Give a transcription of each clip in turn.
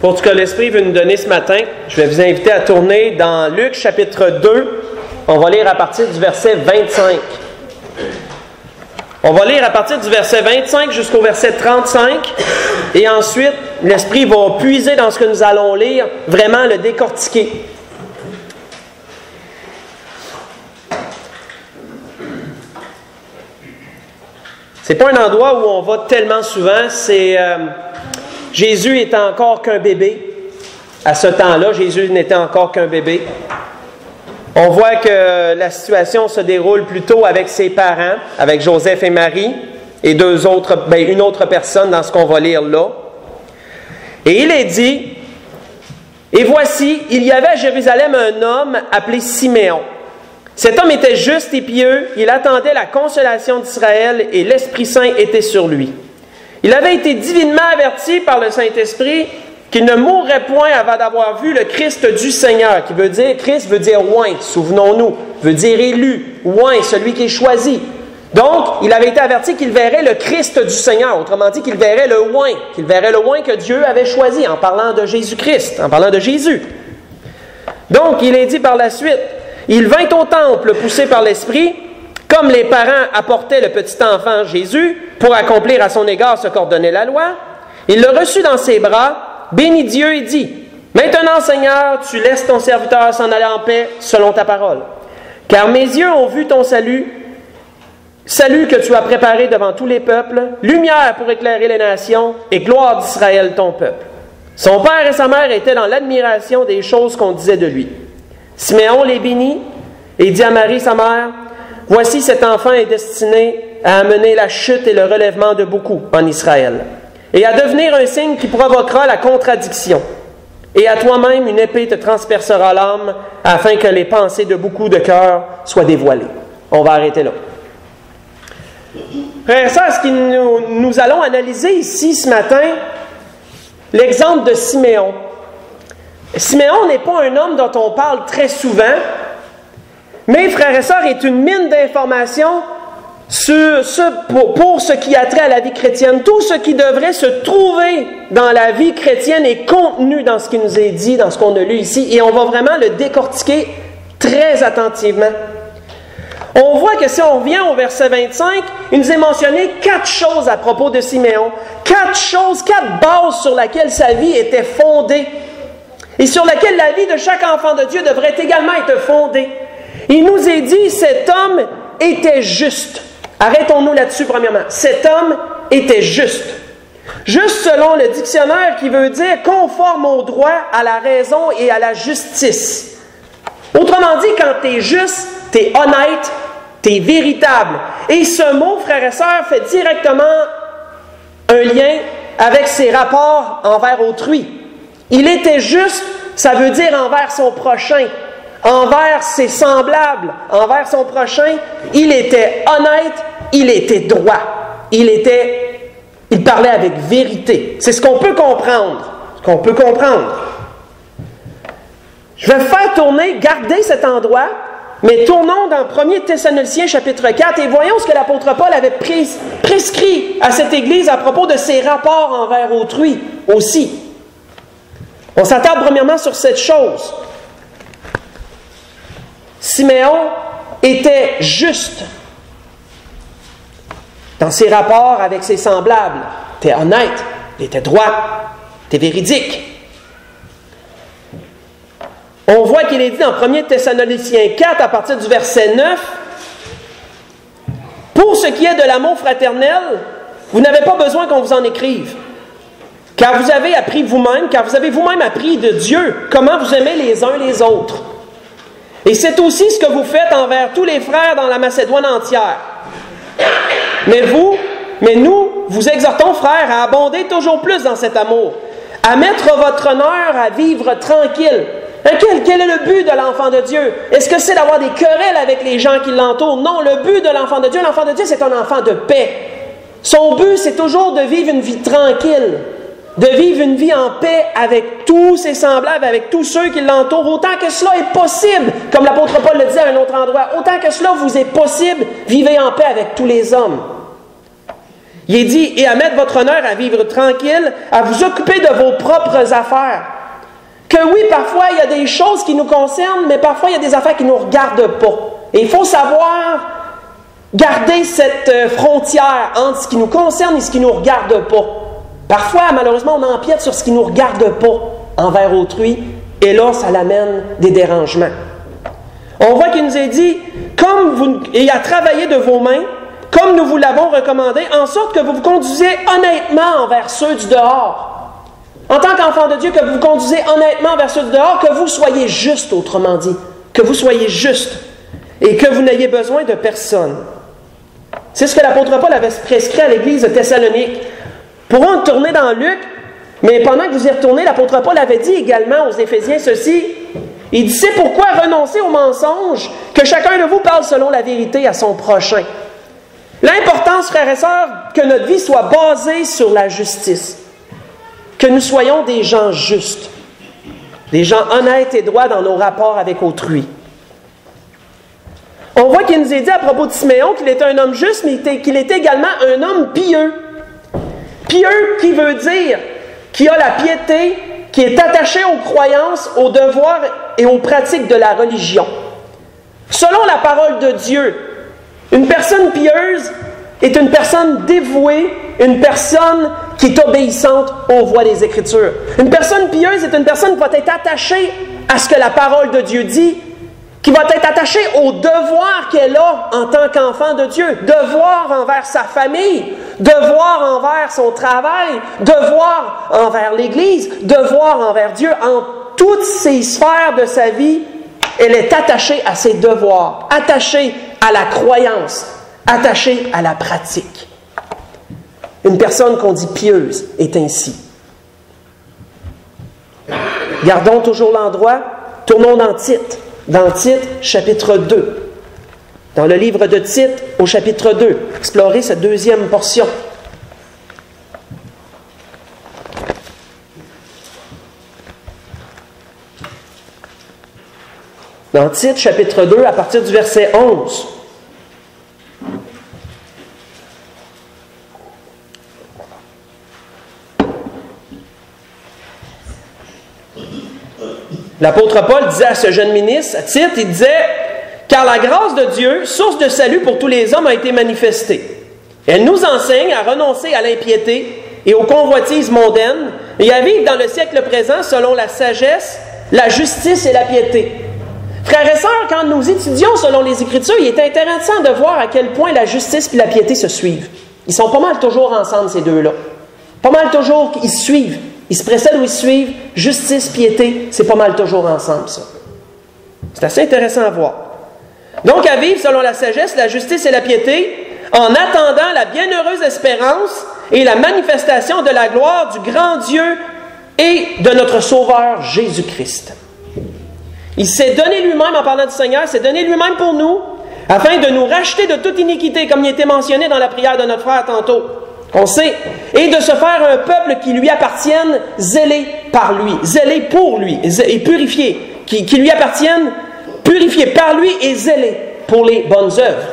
Pour ce que l'Esprit veut nous donner ce matin, je vais vous inviter à tourner dans Luc chapitre 2. On va lire à partir du verset 25. On va lire à partir du verset 25 jusqu'au verset 35. Et ensuite, l'Esprit va puiser dans ce que nous allons lire, vraiment le décortiquer. C'est pas un endroit où on va tellement souvent. Jésus était encore qu'un bébé. À ce temps-là, Jésus n'était encore qu'un bébé. On voit que la situation se déroule plutôt avec ses parents, avec Joseph et Marie, et une autre personne dans ce qu'on va lire là. Et il est dit, « Et voici, il y avait à Jérusalem un homme appelé Siméon. Cet homme était juste et pieux, il attendait la consolation d'Israël et l'Esprit Saint était sur lui. Il avait été divinement averti par le Saint-Esprit qu'il ne mourrait point avant d'avoir vu le Christ du Seigneur, qui veut dire, Christ veut dire oint, souvenons-nous, veut dire élu, oint, celui qui est choisi. Donc, il avait été averti qu'il verrait le Christ du Seigneur, autrement dit qu'il verrait le oint que Dieu avait choisi, en parlant de Jésus-Christ, en parlant de Jésus. Donc, il est dit par la suite, il vint au temple poussé par l'Esprit, comme les parents apportaient le petit enfant Jésus pour accomplir à son égard ce qu'ordonnait la loi. Il le reçut dans ses bras, bénit Dieu et dit, « Maintenant, Seigneur, tu laisses ton serviteur s'en aller en paix selon ta parole. Car mes yeux ont vu ton salut que tu as préparé devant tous les peuples, lumière pour éclairer les nations et gloire d'Israël ton peuple. » Son père et sa mère étaient dans l'admiration des choses qu'on disait de lui. Siméon les bénit et dit à Marie, sa mère, « Voici cet enfant est destiné à amener la chute et le relèvement de beaucoup en Israël, et à devenir un signe qui provoquera la contradiction. Et à toi-même une épée te transpercera l'âme, afin que les pensées de beaucoup de cœurs soient dévoilées. » On va arrêter là. Frères et sœurs, ce que nous allons analyser ici ce matin, l'exemple de Siméon. Siméon n'est pas un homme dont on parle très souvent, mais, frères et sœurs, est une mine d'informations pour ce qui a trait à la vie chrétienne. Tout ce qui devrait se trouver dans la vie chrétienne est contenu dans ce qui nous est dit, dans ce qu'on a lu ici, et on va vraiment le décortiquer très attentivement. On voit que si on revient au verset 25, il nous est mentionné 4 choses à propos de Siméon. 4 bases sur lesquelles sa vie était fondée et sur lesquelles la vie de chaque enfant de Dieu devrait également être fondée. Il nous est dit, cet homme était juste. Arrêtons-nous là-dessus premièrement. Cet homme était juste. Juste selon le dictionnaire qui veut dire conforme au droit, à la raison et à la justice. Autrement dit, quand tu es juste, tu es honnête, tu es véritable. Et ce mot, frères et sœurs, fait directement un lien avec ses rapports envers autrui. Il était juste, ça veut dire envers son prochain, envers ses semblables, envers son prochain. Il était honnête, il était droit. Il parlait avec vérité. C'est ce qu'on peut comprendre. Je vais faire tourner, garder cet endroit, mais tournons dans 1 Thessaloniciens chapitre 4 et voyons ce que l'apôtre Paul avait prescrit à cette Église à propos de ses rapports envers autrui aussi. On s'attarde premièrement sur cette chose. Siméon était juste dans ses rapports avec ses semblables. Il était honnête, il était droit, il était véridique. On voit qu'il est dit dans 1 Thessaloniciens 4, à partir du verset 9, « Pour ce qui est de l'amour fraternel, vous n'avez pas besoin qu'on vous en écrive, car vous avez vous-même appris de Dieu comment vous aimez les uns les autres. Et c'est aussi ce que vous faites envers tous les frères dans la Macédoine entière. Mais nous vous exhortons, frères, à abonder toujours plus dans cet amour, à mettre votre honneur à vivre tranquille. » Quel est le but de l'enfant de Dieu? Est-ce que c'est d'avoir des querelles avec les gens qui l'entourent? Non, le but de l'enfant de Dieu, c'est un enfant de paix. Son but, c'est toujours de vivre une vie tranquille, de vivre une vie en paix avec tous ses semblables, avec tous ceux qui l'entourent, autant que cela est possible, comme l'apôtre Paul le dit à un autre endroit, autant que cela vous est possible, vivez en paix avec tous les hommes. Il est dit, et à mettre votre honneur à vivre tranquille, à vous occuper de vos propres affaires. Que oui, parfois, il y a des choses qui nous concernent, mais parfois, il y a des affaires qui ne nous regardent pas. Et il faut savoir garder cette frontière entre ce qui nous concerne et ce qui ne nous regarde pas. Parfois, malheureusement, on empiète sur ce qui ne nous regarde pas envers autrui, et là, ça l'amène des dérangements. On voit qu'il nous est dit, et à travailler de vos mains, comme nous vous l'avons recommandé, en sorte que vous vous conduisez honnêtement envers ceux du dehors. En tant qu'enfant de Dieu, que vous vous conduisez honnêtement envers ceux du dehors, que vous soyez juste, autrement dit. Que vous soyez juste et que vous n'ayez besoin de personne. C'est ce que l'apôtre Paul avait prescrit à l'église de Thessalonique. Pourrons tourner dans Luc, mais pendant que vous y retournez, l'apôtre Paul avait dit également aux Éphésiens ceci. Il dit, c'est pourquoi renoncer au mensonge, que chacun de vous parle selon la vérité à son prochain. L'importance, frères et sœurs, que notre vie soit basée sur la justice. Que nous soyons des gens justes, des gens honnêtes et droits dans nos rapports avec autrui. On voit qu'il nous est dit à propos de Siméon qu'il était un homme juste, mais qu'il était également un homme pieux. Pieux qui veut dire qui a la piété, qui est attaché aux croyances, aux devoirs et aux pratiques de la religion. Selon la parole de Dieu, une personne pieuse est une personne dévouée, une personne qui est obéissante aux voies des Écritures. Une personne pieuse est une personne qui va être attachée à ce que la parole de Dieu dit, qui va être attachée aux devoirs qu'elle a en tant qu'enfant de Dieu. Devoir envers sa famille, devoir envers son travail, devoir envers l'Église, devoir envers Dieu. En toutes ces sphères de sa vie, elle est attachée à ses devoirs, attachée à la croyance, attachée à la pratique. Une personne qu'on dit pieuse est ainsi. Gardons toujours l'endroit, tournons dans Tite. Dans Tite, chapitre 2. Dans le livre de Tite, au chapitre 2. Explorez cette deuxième portion. Dans Tite, chapitre 2, à partir du verset 11. L'apôtre Paul disait à ce jeune ministre, à Tite, il disait « Car la grâce de Dieu, source de salut pour tous les hommes, a été manifestée. Elle nous enseigne à renoncer à l'impiété et aux convoitises mondaines et à vivre dans le siècle présent selon la sagesse, la justice et la piété. » Frères et sœurs, quand nous étudions selon les Écritures, il est intéressant de voir à quel point la justice et la piété se suivent. Ils sont pas mal toujours ensemble, ces deux-là. Pas mal toujours, ils se suivent. Ils se précèdent ou ils se suivent. Justice, piété, c'est pas mal toujours ensemble, ça. C'est assez intéressant à voir. Donc, à vivre selon la sagesse, la justice et la piété, en attendant la bienheureuse espérance et la manifestation de la gloire du grand Dieu et de notre Sauveur Jésus-Christ. Il s'est donné lui-même, en parlant du Seigneur, s'est donné lui-même pour nous, afin de nous racheter de toute iniquité, comme il était mentionné dans la prière de notre frère tantôt. On sait, et de se faire un peuple qui lui appartienne, zélé par lui, zélé pour lui, et purifié, qui lui appartienne, purifié par lui et zélé pour les bonnes œuvres,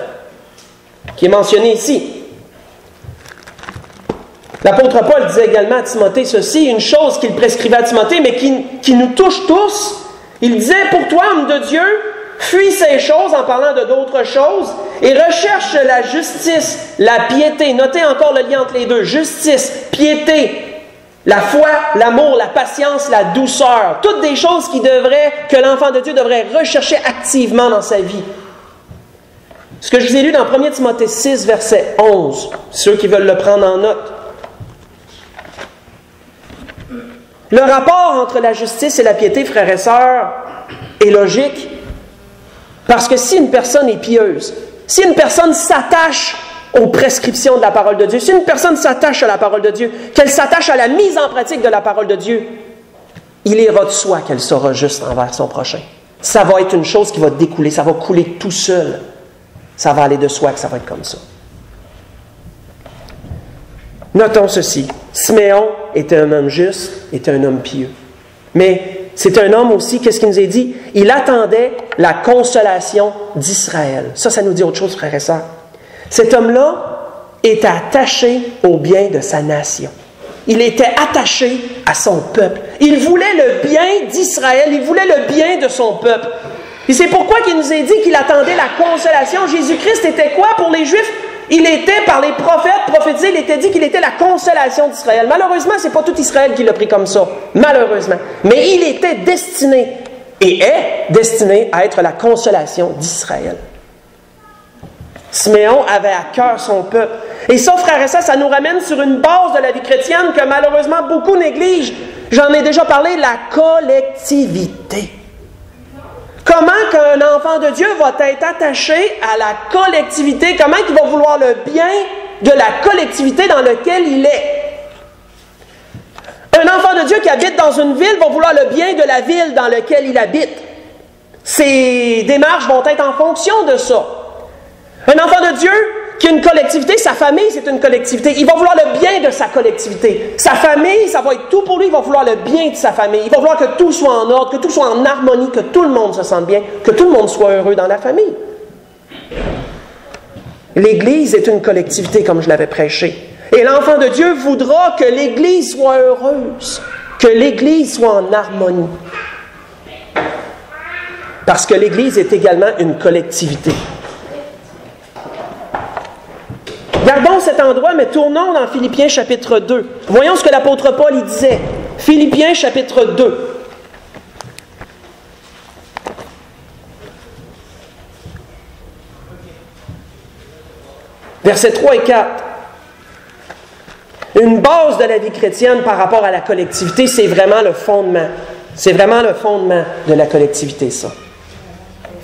qui est mentionné ici. L'apôtre Paul disait également à Timothée ceci, une chose qu'il prescrivait à Timothée, mais qui nous touche tous. Il disait, pour toi, homme de Dieu, fuis ces choses en parlant de d'autres choses et recherche la justice, la piété. Notez encore le lien entre les deux. Justice, piété, la foi, l'amour, la patience, la douceur. Toutes des choses que l'enfant de Dieu devrait rechercher activement dans sa vie. Ce que je vous ai lu dans 1 Timothée 6, verset 11, ceux qui veulent le prendre en note. Le rapport entre la justice et la piété, frères et sœurs, est logique. Parce que si une personne est pieuse, si une personne s'attache aux prescriptions de la parole de Dieu, si une personne s'attache à la parole de Dieu, qu'elle s'attache à la mise en pratique de la parole de Dieu, il ira de soi qu'elle sera juste envers son prochain. Ça va être une chose qui va découler, ça va couler tout seul. Ça va aller de soi que ça va être comme ça. Notons ceci. Siméon était un homme juste, était un homme pieux. Mais c'est un homme aussi, qu'est-ce qu'il nous est dit? Il attendait la consolation d'Israël. Ça nous dit autre chose, frères et sœurs. Cet homme-là était attaché au bien de sa nation. Il était attaché à son peuple. Il voulait le bien d'Israël. Il voulait le bien de son peuple. Et c'est pourquoi il nous a dit qu'il attendait la consolation. Jésus-Christ était quoi pour les Juifs? Il était, par les prophètes prophétisés, il était dit qu'il était la consolation d'Israël. Malheureusement, ce n'est pas tout Israël qui l'a pris comme ça. Malheureusement. Mais il était destiné, et est destiné à être la consolation d'Israël. Siméon avait à cœur son peuple. Et ça, frères et sœurs, ça nous ramène sur une base de la vie chrétienne que malheureusement beaucoup négligent. J'en ai déjà parlé, la collectivité. Comment qu'un enfant de Dieu va être attaché à la collectivité? Comment il va vouloir le bien de la collectivité dans laquelle il est? Un enfant de Dieu qui habite dans une ville va vouloir le bien de la ville dans laquelle il habite. Ses démarches vont être en fonction de ça. Un enfant de Dieu qui a une collectivité, sa famille, c'est une collectivité. Il va vouloir le bien de sa collectivité. Sa famille, ça va être tout pour lui. Il va vouloir le bien de sa famille. Il va vouloir que tout soit en ordre, que tout soit en harmonie, que tout le monde se sente bien, que tout le monde soit heureux dans la famille. L'Église est une collectivité, comme je l'avais prêché. Et l'enfant de Dieu voudra que l'Église soit heureuse, que l'Église soit en harmonie. Parce que l'Église est également une collectivité. Gardons cet endroit, mais tournons dans Philippiens chapitre 2. Voyons ce que l'apôtre Paul y disait. Philippiens chapitre 2. Versets 3 et 4. Une base de la vie chrétienne par rapport à la collectivité, c'est vraiment le fondement. C'est vraiment le fondement de la collectivité, ça.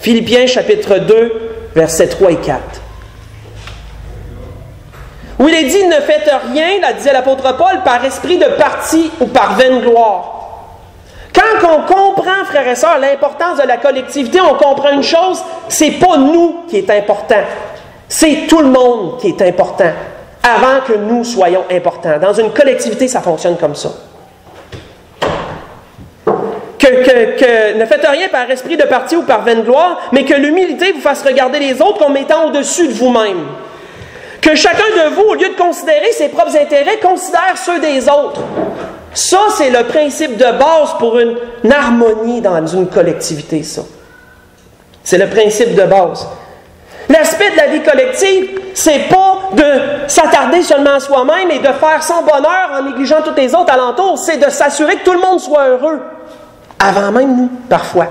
Philippiens chapitre 2, versets 3 et 4. Où il est dit, ne faites rien, là disait l'apôtre Paul, par esprit de parti ou par vaine gloire. Quand on comprend, frères et sœurs, l'importance de la collectivité, on comprend une chose, c'est pas nous qui est important, c'est tout le monde qui est important, avant que nous soyons importants. Dans une collectivité, ça fonctionne comme ça. Ne faites rien par esprit de parti ou par vaine gloire, mais que l'humilité vous fasse regarder les autres comme étant au-dessus de vous-même. Que chacun de vous, au lieu de considérer ses propres intérêts, considère ceux des autres. Ça, c'est le principe de base pour une harmonie dans une collectivité, ça. C'est le principe de base. L'aspect de la vie collective, c'est pas de s'attarder seulement à soi-même et de faire son bonheur en négligeant tous les autres alentours. C'est de s'assurer que tout le monde soit heureux. Avant même nous, parfois.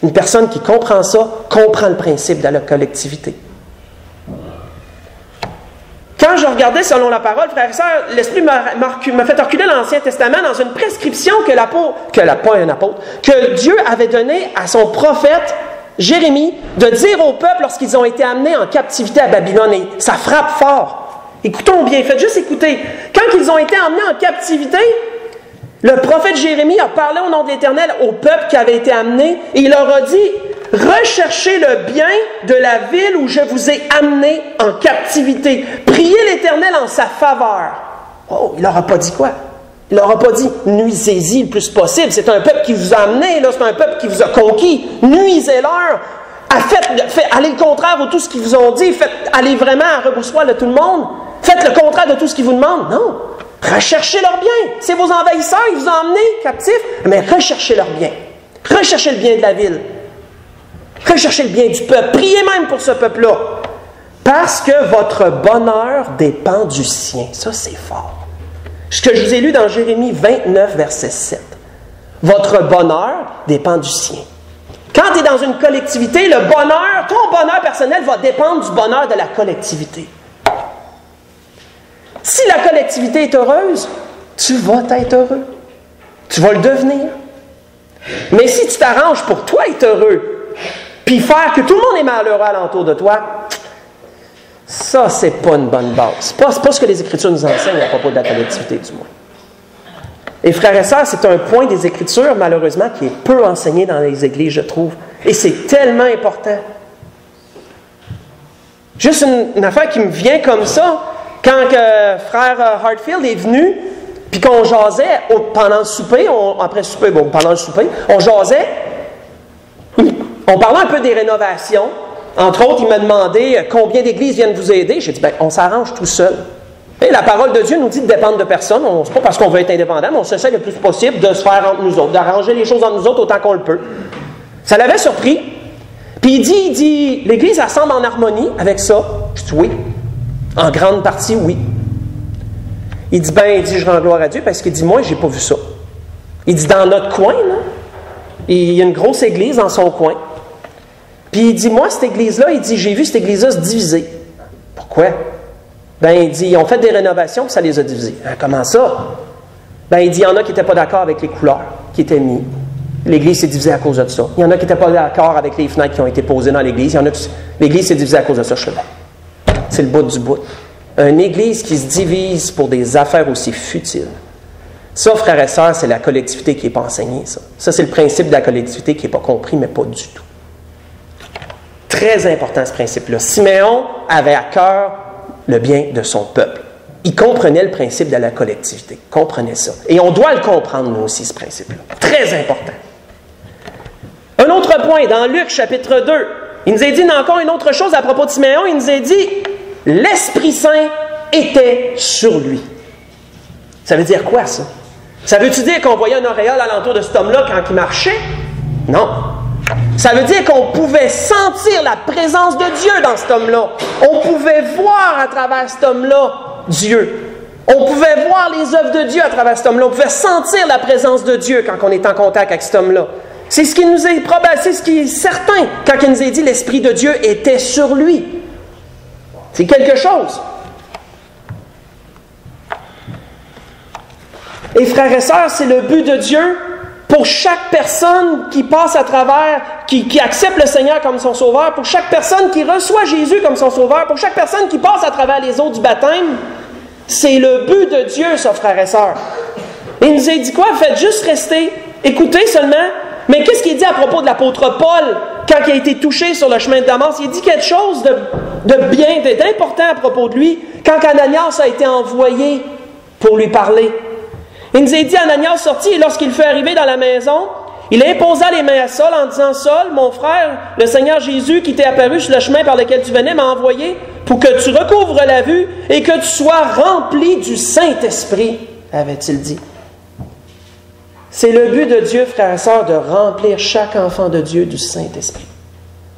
Une personne qui comprend ça, comprend le principe de la collectivité. Quand je regardais selon la parole, frères et sœurs, l'Esprit m'a fait reculer l'Ancien Testament dans une prescription que Dieu avait donnée à son prophète Jérémie de dire au peuple lorsqu'ils ont été amenés en captivité à Babylone. Et ça frappe fort. Écoutons bien, faites juste écouter. Quand ils ont été emmenés en captivité, le prophète Jérémie a parlé au nom de l'Éternel au peuple qui avait été amené et il leur a dit « Recherchez le bien de la ville où je vous ai amené en captivité. Priez l'Éternel en sa faveur. » Oh, il leur a pas dit quoi? Il leur a pas dit « Nuisez-y le plus possible. C'est un peuple qui vous a amené, là, c'est un peuple qui vous a conquis. Nuisez-leur. Faites aller le contraire de tout ce qu'ils vous ont dit. Allez vraiment à reboussoir de tout le monde. Faites le contraire de tout ce qu'ils vous demandent. Non. Recherchez leur bien. C'est vos envahisseurs, ils vous ont emmenés captifs. Mais recherchez leur bien. Recherchez le bien de la ville. Recherchez le bien du peuple. Priez même pour ce peuple-là. Parce que votre bonheur dépend du sien. Ça, c'est fort. Ce que je vous ai lu dans Jérémie 29, verset 7. Votre bonheur dépend du sien. Quand tu es dans une collectivité, le bonheur, ton bonheur personnel va dépendre du bonheur de la collectivité. Si la collectivité est heureuse, tu vas être heureux. Tu vas le devenir. Mais si tu t'arranges pour toi être heureux, puis faire que tout le monde est malheureux alentour de toi, ça, c'est pas une bonne base. C'est pas ce que les Écritures nous enseignent à propos de la collectivité, du moins. Et frères et sœurs, c'est un point des Écritures, malheureusement, qui est peu enseigné dans les églises, je trouve. Et c'est tellement important. Juste une affaire qui me vient comme ça, quand frère Hartfield est venu, puis qu'on jasait pendant le souper, pendant le souper, on jasait, on parlait un peu des rénovations, Entre autres, il m'a demandé combien d'églises viennent vous aider. J'ai dit, bien, on s'arrange tout seul. Et la parole de Dieu nous dit de dépendre de personne. Ce n'est pas parce qu'on veut être indépendant, mais on s'essaie le plus possible de se faire entre nous autres, d'arranger les choses entre nous autres autant qu'on le peut. Ça l'avait surpris. Puis il dit, l'Église, elle semble en harmonie avec ça. Je dis, oui. En grande partie, oui. Il dit, je rends gloire à Dieu parce qu'il dit, moi, j'ai pas vu ça. Il dit, dans notre coin, là, il y a une grosse église dans son coin. Puis il dit, moi, cette église-là, il dit, j'ai vu cette église-là se diviser. Pourquoi? Il dit, ils ont fait des rénovations, puis ça les a divisés. Comment ça? Il dit, il y en a qui n'étaient pas d'accord avec les couleurs qui étaient mises. L'église s'est divisée à cause de ça. Il y en a qui n'étaient pas d'accord avec les fenêtres qui ont été posées dans l'église. Il y en a qui... L'église s'est divisée à cause de ça. Je suis là. C'est le bout du bout. Une église qui se divise pour des affaires aussi futiles. Ça, frères et sœurs, c'est la collectivité qui n'est pas enseignée, ça. Ça, c'est le principe de la collectivité qui n'est pas compris, mais pas du tout. Très important, ce principe-là. Siméon avait à cœur le bien de son peuple. Il comprenait le principe de la collectivité. Il comprenait ça. Et on doit le comprendre, nous aussi, ce principe-là. Très important. Un autre point, dans Luc, chapitre 2, il nous a dit encore une autre chose à propos de Siméon. Il nous a dit, l'Esprit Saint était sur lui. Ça veut dire quoi, ça? Ça veut-tu dire qu'on voyait un auréole alentour de cet homme-là quand il marchait? Non. Ça veut dire qu'on pouvait sentir la présence de Dieu dans cet homme-là. On pouvait voir à travers cet homme-là Dieu. On pouvait voir les œuvres de Dieu à travers cet homme-là. On pouvait sentir la présence de Dieu quand on est en contact avec cet homme-là. C'est ce qui nous est probable, c'est ce qui est certain quand il nous est dit l'Esprit de Dieu était sur lui. C'est quelque chose. Et frères et sœurs, c'est le but de Dieu pour chaque personne qui passe à travers, qui accepte le Seigneur comme son sauveur, pour chaque personne qui reçoit Jésus comme son sauveur, pour chaque personne qui passe à travers les eaux du baptême. C'est le but de Dieu, ça, frères et sœurs. Il nous a dit quoi? Faites juste rester, écoutez seulement. Mais qu'est-ce qu'il dit à propos de l'apôtre Paul quand il a été touché sur le chemin de Damas? Il dit quelque chose de bien, d'important à propos de lui quand Ananias a été envoyé pour lui parler. Il nous a dit, Ananias sortit et lorsqu'il fut arrivé dans la maison, il imposa les mains à Saul en disant, Saul, mon frère, le Seigneur Jésus qui t'est apparu sur le chemin par lequel tu venais m'a envoyé pour que tu recouvres la vue et que tu sois rempli du Saint-Esprit, avait-il dit. C'est le but de Dieu, frères et sœurs, de remplir chaque enfant de Dieu du Saint-Esprit.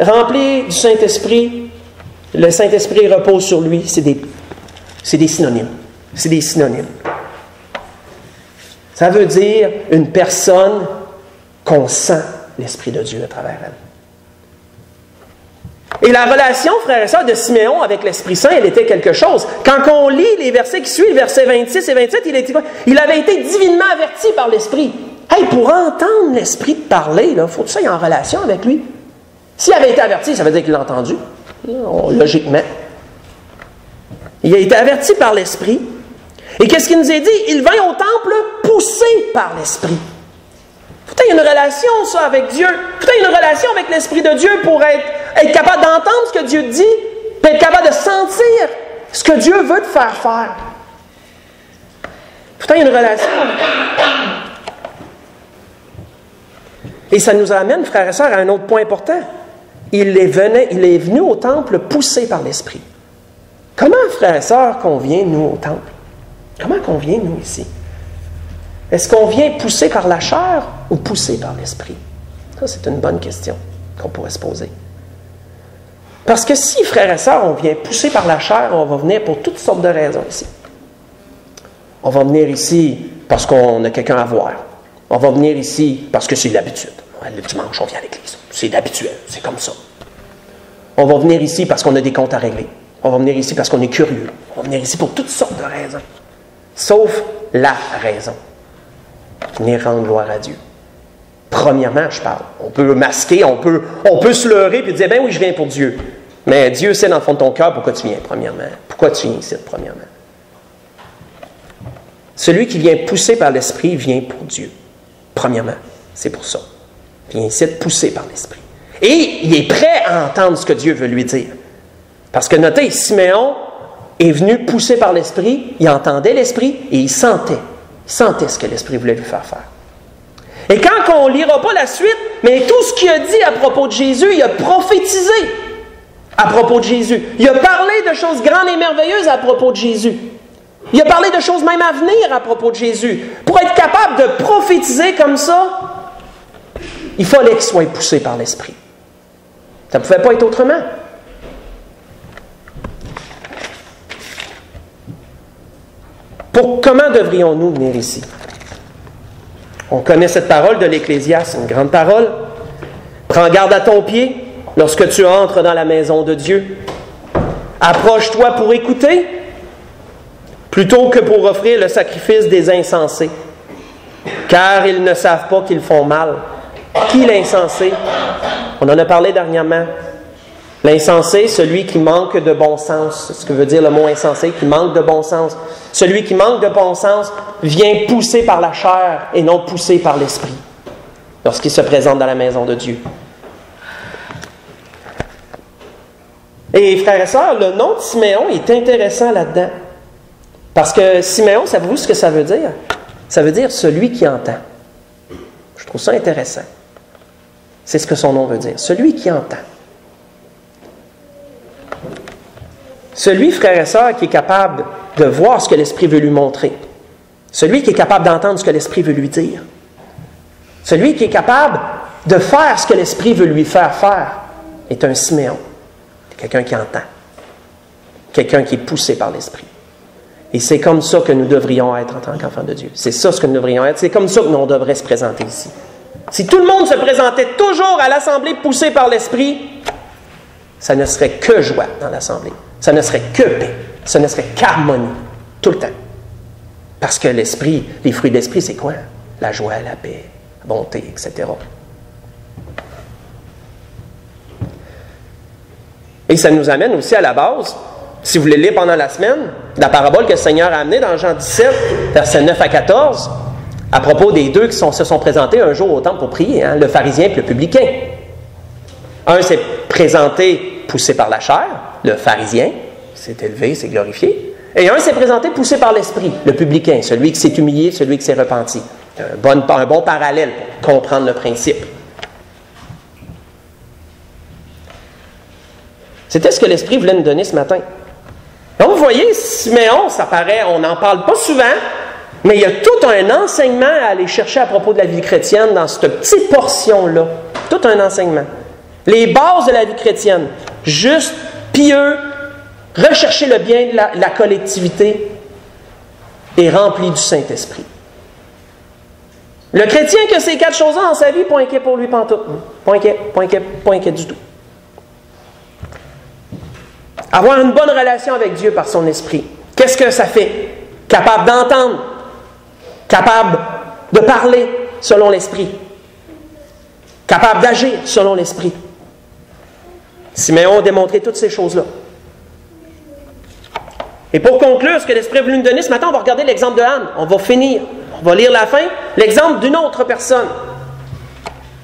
Rempli du Saint-Esprit, le Saint-Esprit repose sur lui, c'est des synonymes. C'est des synonymes. Ça veut dire une personne qu'on sent l'Esprit de Dieu à travers elle. Et la relation, frères et sœurs, de Siméon avec l'Esprit Saint, elle était quelque chose. Quand on lit les versets qui suivent, versets 26 et 27, il avait été divinement averti par l'Esprit. Hey, pour entendre l'Esprit parler, il faut que ça ait en relation avec lui. S'il avait été averti, ça veut dire qu'il l'a entendu. Logiquement. Il a été averti par l'Esprit. Et qu'est-ce qu'il nous a dit? Il vint au temple poussé par l'Esprit. Putain, il y a une relation, ça, avec Dieu. Putain, il y a une relation avec l'Esprit de Dieu pour être capable d'entendre ce que Dieu dit, puis être capable de sentir ce que Dieu veut te faire faire. Putain, il y a une relation. Et ça nous amène, frères et sœurs, à un autre point important. Il est venu au temple poussé par l'Esprit. Comment, frères et sœurs, qu'on vient, nous, au temple? Comment qu'on vient, nous, ici? Est-ce qu'on vient poussé par la chair ou poussé par l'Esprit? Ça, c'est une bonne question qu'on pourrait se poser. Parce que si, frères et sœurs, on vient poussé par la chair, on va venir pour toutes sortes de raisons ici. On va venir ici parce qu'on a quelqu'un à voir. On va venir ici parce que c'est l'habitude. Le dimanche, on vient à l'église. C'est habituel, c'est comme ça. On va venir ici parce qu'on a des comptes à régler. On va venir ici parce qu'on est curieux. On va venir ici pour toutes sortes de raisons. Sauf la raison. Venir rendre gloire à Dieu. Premièrement, je parle. On peut masquer, on peut se leurrer et dire, ben oui, je viens pour Dieu. Mais Dieu sait dans le fond de ton cœur pourquoi tu viens, premièrement. Pourquoi tu viens ici, premièrement. Celui qui vient poussé par l'Esprit vient pour Dieu. Premièrement, c'est pour ça. Il vient ici être poussé par l'Esprit. Et il est prêt à entendre ce que Dieu veut lui dire. Parce que notez, Siméon est venu poussé par l'Esprit, il entendait l'Esprit et il sentait ce que l'Esprit voulait lui faire faire. Et quand on ne lira pas la suite, mais tout ce qu'il a dit à propos de Jésus, il a prophétisé. à propos de Jésus. Il a parlé de choses grandes et merveilleuses à propos de Jésus. Il a parlé de choses même à venir à propos de Jésus. Pour être capable de prophétiser comme ça, il fallait qu'il soit poussé par l'Esprit. Ça ne pouvait pas être autrement. Comment devrions-nous venir ici? On connaît cette parole de l'Ecclésiaste, une grande parole. Prends garde à ton pied lorsque tu entres dans la maison de Dieu. Approche-toi pour écouter, plutôt que pour offrir le sacrifice des insensés, car ils ne savent pas qu'ils font mal. Qui l'insensé? On en a parlé dernièrement. L'insensé, celui qui manque de bon sens. C'est ce que veut dire le mot insensé, qui manque de bon sens. Celui qui manque de bon sens vient poussé par la chair et non poussé par l'esprit lorsqu'il se présente dans la maison de Dieu. Et frères et sœurs, le nom de Siméon est intéressant là-dedans. Parce que Siméon, savez-vous ce que ça veut dire? Ça veut dire celui qui entend. Je trouve ça intéressant. C'est ce que son nom veut dire. Celui qui entend. Celui, frères et sœurs, qui est capable de voir ce que l'Esprit veut lui montrer. Celui qui est capable d'entendre ce que l'Esprit veut lui dire. Celui qui est capable de faire ce que l'Esprit veut lui faire faire est un Siméon. Quelqu'un qui entend. Quelqu'un qui est poussé par l'Esprit. Et c'est comme ça que nous devrions être en tant qu'enfants de Dieu. C'est ça ce que nous devrions être. C'est comme ça que nous devrions se présenter ici. Si tout le monde se présentait toujours à l'Assemblée poussé par l'Esprit, ça ne serait que joie dans l'Assemblée. Ça ne serait que paix. Ça ne serait qu'harmonie. Tout le temps. Parce que l'Esprit, les fruits de l'Esprit, c'est quoi? La joie, la paix, la bonté, etc. Et ça nous amène aussi à la base, si vous voulez lire pendant la semaine, la parabole que le Seigneur a amenée dans Jean 17, versets 9 à 14, à propos des deux qui se sont présentés un jour au temple pour prier, le pharisien et le publicain. Un s'est présenté poussé par la chair, le pharisien, s'est élevé, s'est glorifié. Et un s'est présenté poussé par l'esprit, le publicain, celui qui s'est humilié, celui qui s'est repenti. Un bon parallèle pour comprendre le principe. C'était ce que l'Esprit voulait nous donner ce matin. Donc, vous voyez, Siméon, ça paraît, on n'en parle pas souvent, mais il y a tout un enseignement à aller chercher à propos de la vie chrétienne dans cette petite portion-là. Tout un enseignement. Les bases de la vie chrétienne. Juste, pieux, rechercher le bien de la collectivité et rempli du Saint-Esprit. Le chrétien qui a ces quatre choses-là dans sa vie, pas inquiet pour lui pantoute. Pas inquiet du tout. Avoir une bonne relation avec Dieu par son esprit. Qu'est-ce que ça fait? Capable d'entendre. Capable de parler selon l'esprit. Capable d'agir selon l'esprit. Siméon a démontré toutes ces choses-là. Et pour conclure, ce que l'Esprit a voulu nous donner ce matin, on va regarder l'exemple de Anne. On va finir. On va lire la fin. L'exemple d'une autre personne.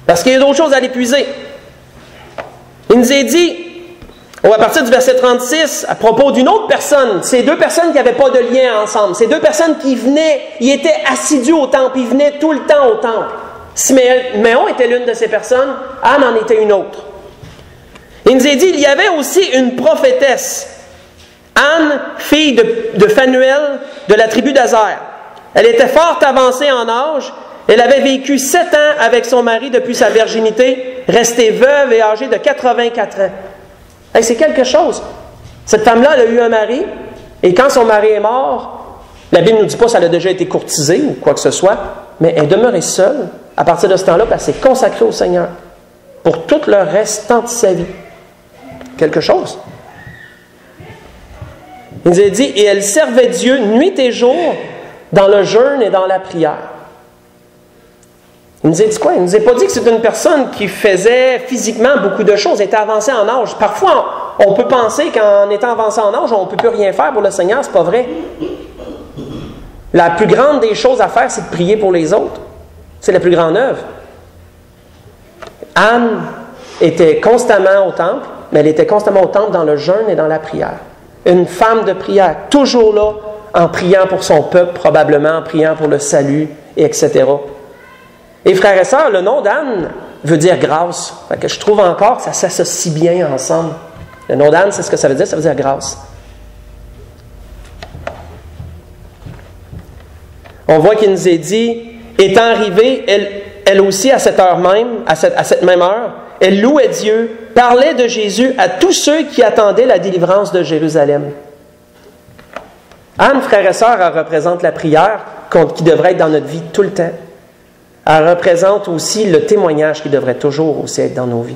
Parce qu'il y a d'autres choses à l'épuiser. Il nous est dit, à partir du verset 36, à propos d'une autre personne, ces deux personnes qui n'avaient pas de lien ensemble, ces deux personnes qui venaient, ils étaient assidus au temple, ils venaient tout le temps au temple. Siméon était l'une de ces personnes, Anne en était une autre. Il nous est dit, il y avait aussi une prophétesse, Anne, fille de Phanuel, de la tribu d'Aser. Elle était fort avancée en âge, elle avait vécu 7 ans avec son mari depuis sa virginité, restée veuve et âgée de 84 ans. Hey, c'est quelque chose. Cette femme-là, elle a eu un mari, et quand son mari est mort, la Bible ne nous dit pas si elle a déjà été courtisée ou quoi que ce soit, mais elle est demeurée seule à partir de ce temps-là, parce qu'elle s'est consacrée au Seigneur pour tout le restant de sa vie. Quelque chose. Il nous a dit, et elle servait Dieu nuit et jour dans le jeûne et dans la prière. Il nous a dit quoi? Il ne nous a pas dit que c'est une personne qui faisait physiquement beaucoup de choses, était avancée en âge. Parfois, on peut penser qu'en étant avancé en âge, on ne peut plus rien faire pour le Seigneur. Ce n'est pas vrai. La plus grande des choses à faire, c'est de prier pour les autres. C'est la plus grande œuvre. Anne était constamment au temple, mais elle était constamment au temple dans le jeûne et dans la prière. Une femme de prière, toujours là, en priant pour son peuple, probablement en priant pour le salut, etc. Et frères et sœurs, le nom d'Anne veut dire grâce. Fait que je trouve encore que ça s'associe bien ensemble. Le nom d'Anne, c'est ce que ça veut dire? Ça veut dire grâce. On voit qu'il nous est dit, étant arrivée, elle aussi à cette heure même, à cette même heure, elle louait Dieu, parlait de Jésus à tous ceux qui attendaient la délivrance de Jérusalem. Anne, frères et sœurs, elle représente la prière qui devrait être dans notre vie tout le temps. Elle représente aussi le témoignage qui devrait toujours aussi être dans nos vies.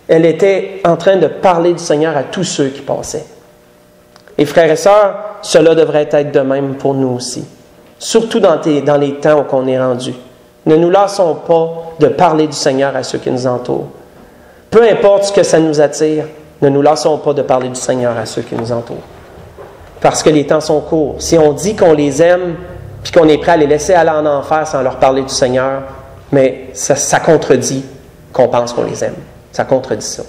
Elle était en train de parler du Seigneur à tous ceux qui passaient. Et frères et sœurs, cela devrait être de même pour nous aussi. Surtout dans les temps où on est rendu. Ne nous lassons pas de parler du Seigneur à ceux qui nous entourent. Peu importe ce que ça nous attire, ne nous lassons pas de parler du Seigneur à ceux qui nous entourent. Parce que les temps sont courts. Si on dit qu'on les aime, puis qu'on est prêt à les laisser aller en enfer sans leur parler du Seigneur, mais ça contredit qu'on pense qu'on les aime. Ça contredit ça.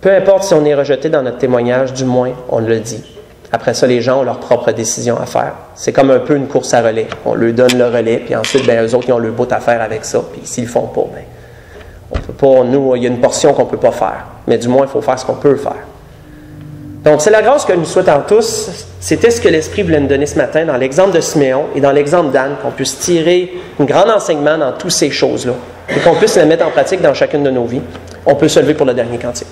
Peu importe si on est rejeté dans notre témoignage, du moins, on le dit. Après ça, les gens ont leur propre décision à faire. C'est comme un peu une course à relais. On leur donne le relais, puis ensuite, eux autres, ils ont le bout à faire avec ça. Puis s'ils le font pas, on peut pas, nous, il y a une portion qu'on ne peut pas faire. Mais du moins, il faut faire ce qu'on peut faire. Donc, c'est la grâce que nous souhaitons tous. C'était ce que l'Esprit voulait nous donner ce matin dans l'exemple de Siméon et dans l'exemple d'Anne, qu'on puisse tirer un grand enseignement dans toutes ces choses-là et qu'on puisse les mettre en pratique dans chacune de nos vies. On peut se lever pour le dernier cantique.